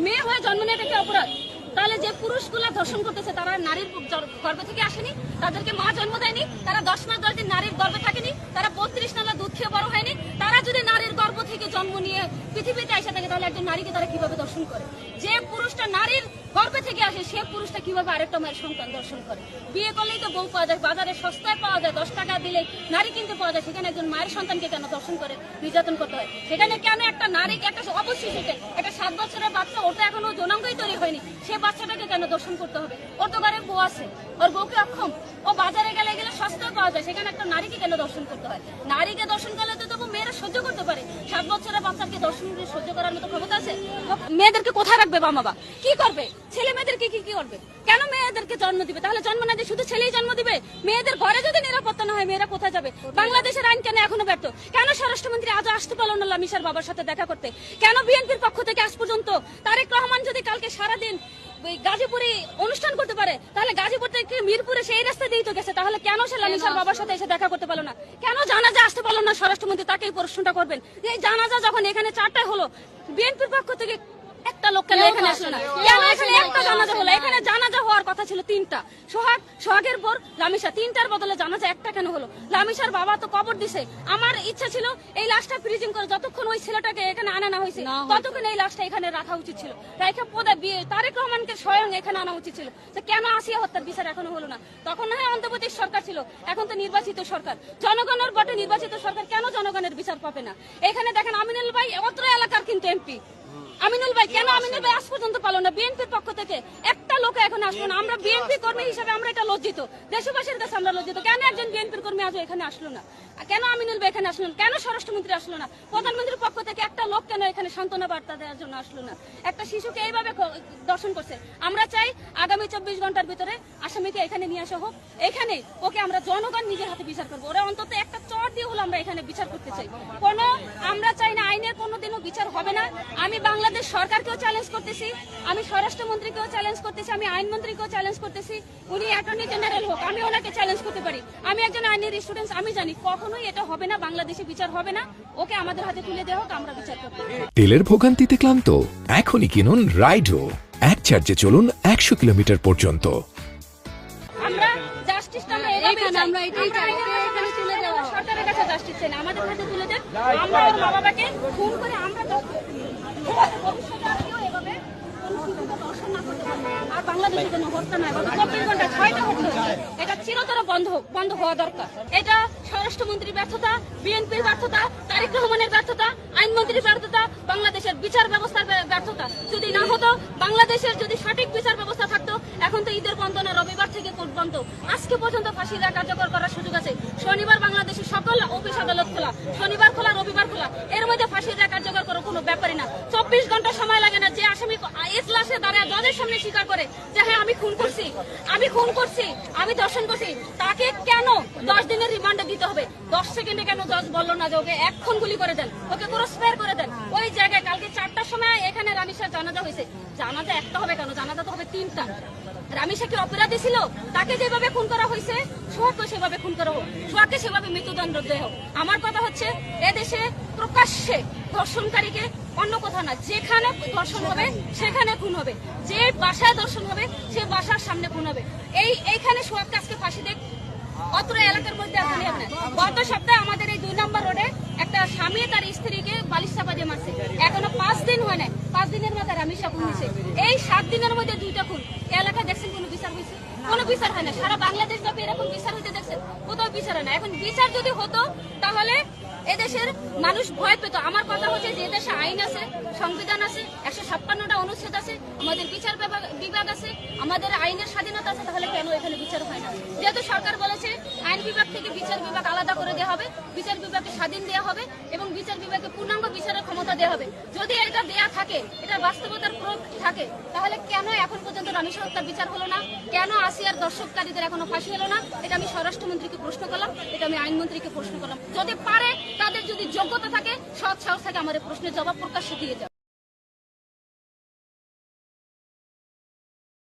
মেয়ে হয়ে জন্ম নেওয়া এটা কি অপরাধ? তাহলে যে পুরুষগুলা ধর্ষণ করতেছে তারা নারীর গর্ভ থেকে আসেনি, তাদেরকে মা জন্ম দেয়নি, তারা 10 মাস 10 দিন নারীর গর্ভে থাকেনি, তারা 32 নালা দুধ খেয়ে বড় হয়নি। তারা যদি নারীর গর্ভ থেকে জন্ম নিয়ে পৃথিবীতে এসে থাকে তাহলে একজন নারীকে তারা কিভাবে দর্শন করে? যে পুরুষটা নারীর গর্ভে থেকে আসে সে পুরুষটা কিভাবে আরেকটা মায়ের সন্তান দর্শন করে? বিয়ে করলেই তো বউ পাওয়া যায়, বাজারে সস্তায় পাওয়া যায়, 10 টাকা দিলে নারী কিনতে পাওয়া যায়। সেখানে একজন মায়ের সন্তানকে কেন দর্শন করে নির্যাতন করতে হয়? সেখানে কেন একটা নারীকে, একটা অবশ্যই একটা 7 বছরের বাচ্চা, ওটা এখনো যৌনাঙ্গই তৈরি হয়নি, সে বাচ্চাটাকে কেন দর্শন করতে হবে? ওর তো ঘরে বউ আছে, ওর বউকে অক্ষম, ও বাজারে গেলে সস্তায় পাওয়া যায়, সেখানে একটা নারীকে কেন দর্শন করতে হয়? নারীকে দর্শন করলে তো তবু মেয়েরা সহ্য করতে পারে, 7 বছরের বাচ্চাকে দর্শন সহ্য করার মতো ক্ষমতা আছে? মেয়েদেরকে কোথায় রাখবে বাবা? কি করবে? ছেলে মেয়েদেরকে কি করবে? কেন মেয়েদেরকে জন্ম দিবে? তাহলে জন্ম না দিয়ে শুধু ছেলেই জন্ম দিবে? মেয়েদের ঘরে যদি নিরাপত্তা না হয় মেয়েরা কোথায় যাবে? বাংলাদেশের আইন কেন এখনো ব্যর্থ? কেন স্বরাষ্ট্রমন্ত্রী আজও আসতে পারল না লামিসার বাবার সাথে দেখা করতে? কেন বিএনপির পক্ষ থেকে আজ পর্যন্ত তারেক রহমান যদি কালকে সারাদিন গাজীপুরে অনুষ্ঠান করতে পারে তাহলে গাজীপুর থেকে মিরপুরে সেই রাস্তা দিয়েই তো গেছে, তাহলে কেন সে লামিসার বাবার সাথে এসে দেখা করতে পারলো না? কেন জানাজা আসতে পারলো না? স্বরাষ্ট্রমন্ত্রী তাকেই প্রশ্নটা করবেন। এই জানাজা যখন এখানে 4টায় হলো, বিএনপির পক্ষ থেকে একটা লোক কেন এখানে আসলো না? কেন এখানে একটা জানাজা হলো? এখানে জানাজা হওয়ার কথা ছিল 3টা, সোহাগের পর লামিসা, 3টার বদলে জানাজা একটা কেন হলো? লামিসার বাবা তো কবর দিছে। আমার ইচ্ছা ছিল এই লাশটা ফ্রিজিং করে যতক্ষণ ওই ছেলেটাকে এখানে আনা না হয়েছে ততক্ষণ এই লাশটা এখানে রাখা উচিত ছিল, রাখা তারেক রহমানকে স্বয়ং এখানে আনা উচিত ছিল। কেন আসিয়া হত্যার বিচার এখনো হলো না? তখন না হয় অন্তর্বর্তী সরকার ছিল, এখন তো নির্বাচিত সরকার, জনগণের ভোটে নির্বাচিত সরকার, কেন জনগণের বিচার পাবে না? এখানে দেখেন আমিনুল ভাই অত্র এলাকার কিন্তু এমপি, আমিনুল ভাই কেন আমিনুল ভাই আজ পর্যন্ত পালো না? বিএনপির পক্ষ থেকে একটা লোক এখন আসলো না। আমরা বিএনপি কর্মী হিসেবে আমরা এটা লজ্জিত, দেশবাসীর কাছে আমরা লজ্জিত। কেন একজন বিএনপির কর্মী আজও এখানে আসলো না? কেন আমিনুল ভাই এখানে আসলো না? কেন স্বরাষ্ট্রমন্ত্রী আসলো না? প্রধানমন্ত্রীর পক্ষ থেকে একটা লোক কেন এখানে সান্ত্বনা বার্তা দেওয়ার জন্য আসলো না? একটা শিশুকে এইভাবে দর্শন করছে। আমরা চাই আগামী 24 ঘন্টার ভিতরে আসামিকে এখানে নিয়ে আসা হোক, এখানে ওকে আমরা জনগণ নিজের হাতে বিচার করবো। ওরা অন্তত একটা চট দিয়ে হলো আমরা এখানে বিচার করতে চাই। আমরা চাই না আইনের কোনোদিনও বিচার হবে না। আমি বাংলাদেশ সরকারকেও চ্যালেঞ্জ করতেছি, আমি স্বরাষ্ট্রমন্ত্রীকেও চ্যালেঞ্জ করতেছি, আমি আইনমন্ত্রীকেও চ্যালেঞ্জ করতেছি। উনি অ্যাটর্নি জেনারেল হোক, আমি ওনাকে চ্যালেঞ্জ করতে পারি। আমি একজন আইনের স্টুডেন্ট, আমি জানি কখনোই এটা হবে না, বাংলাদেশে বিচার হবে না। ওকে আমাদের হাতে তুলে দেওয়া হোক, আমরা বিচার করতে। তেলের ভোগান্তিতে ক্লান্ত? এখনই কিনুন রাইডো, এক চার্জে চলুন 100 কিলোমিটার পর্যন্ত। আমরা জাস্টিসটা আমরা এটাই চাই, এখানে তুলে দেওয়া সরকারের কাছে জাস্টিস চাই না, আমাদের হাতে তুলে দেন। আমরা ওর মা বাবাকে খুন করে আমরা ভবিষ্যতে আর কেউ এভাবে দর্শন না করতে পারবে। আর বাংলাদেশে কোনো হত্যা নয়, 24 ঘন্টা 6টা হত্যা হয়েছে। এটা চিরতরে বন্ধ হওয়া দরকার। এটা স্বরাষ্ট্রমন্ত্রীর ব্যর্থতা, বিএনপির ব্যর্থতা, তারেক রহমানের ব্যর্থতা, আইনমন্ত্রীর ব্যর্থতা, বাংলাদেশের বিচার ব্যবস্থার ব্যর্থতা। যদি না হতো, বাংলাদেশের যদি সঠিক বিচার ব্যবস্থা থাকতো, এখন তো ঈদের বন্ধ না, রবিবার থেকে কোর্ট বন্ধ। আজকে পর্যন্ত ফাঁসি দেওয়া কার্যকর করার সুযোগ আছে। শনিবার বাংলাদেশের সকল অফিস আদালত খোলা, শনিবার খোলা, রবিবার খোলা, এর মধ্যে ফাঁসি দেওয়া কার্যকর করার কোনো ব্যাপারই না। 24 ঘন্টা সময় লাগে না। যে আসামি এজলাসে দাঁড়ায় জজের সামনে স্বীকার করে যে হ্যাঁ আমি খুন করছি, আমি দর্শন করছি, তাকে কেন 10 দিনের রিমান্ডে দিতে হবে? 10 সেকেন্ডে কেন জজ বললো না যে ওকে এখন গুলি করে দেন, ওকে ক্রস ফায়ার করে দেন? ওই জায়গায় কালকে 4টার সময় এখানে রামিসার জানাজা হয়েছে। জানাজা একটা হবে কেন? জানাজা তো হবে 3টা। রামিসা কি অপরাধী ছিল? তাকে যেভাবে খুন করা হয়েছে সোহাগকে সেভাবে খুন করা হোক, সোহাগকে সেভাবে মৃত্যুদণ্ড দেওয়া হোক। আমার কথা হচ্ছে এদেশে প্রকাশ্যে ধর্ষণকারীকে অন্য কথা না, যেখানে ধর্ষণ হবে সেখানে খুন হবে, যে বাসায় ধর্ষণ হবে সে বাসার সামনে খুন হবে। এইখানে সোহাগকে আজকে ফাঁসি দেখ, অত্র এলাকার মধ্যে আসলে না। গত সপ্তাহে আমাদের এই 2 নম্বর রোডে একটা স্বামী তার স্ত্রীকে বালিশ চাপা দিয়ে মারছে, এখনো 5 দিন হয় নাই, 5 দিনের মাথায় রামিসা খুন হয়েছে। এই 7 দিনের মধ্যে 2টা খুন। এলাকায় দেখছেন কোনো বিচার হয়েছে? কোনো বিচার হয় না। সারা বাংলাদেশ ব্যাপী এরকম বিচার হইতে দেখছেন? কোথাও বিচার হয় না। এখন বিচার যদি হতো তাহলে এদেশের মানুষ ভয় পেত। আমার কথা হচ্ছে যে দেশে আইন আছে, সংবিধান আছে, 156টা অনুচ্ছেদ আছে, আমাদের বিচার বিভাগ আছে, আমাদের আইনের স্বাধীনতা আছে, তাহলে কেন এখানে বিচার হয় না? যেহেতু সরকার বলেছে আইন বিভাগ থেকে বিচার বিভাগ আলাদা করে দেওয়া হবে, বিচার বিভাগকে স্বাধীন দেওয়া হবে এবং বিচার বিভাগকে পূর্ণাঙ্গ বিচারের ক্ষমতা দেওয়া হবে। যদি এটা দেয়া থাকে, এটা বাস্তবতার প্রয়োগ থাকে, তাহলে কেন এখন পর্যন্ত রামিসা হত্যার বিচার হলো না? কেন আসিয়ার দর্শককারীদের এখনো ফাঁসি হলো না? এটা আমি স্বরাষ্ট্রমন্ত্রীকে প্রশ্ন করলাম, এটা আমি আইনমন্ত্রীকে প্রশ্ন করলাম। যদি পারে, তাদের যদি যোগ্যতা থাকে, সৎ সাহস থাকে, আমার প্রশ্নের জবাব প্রকাশ্যে দিয়ে যাবে।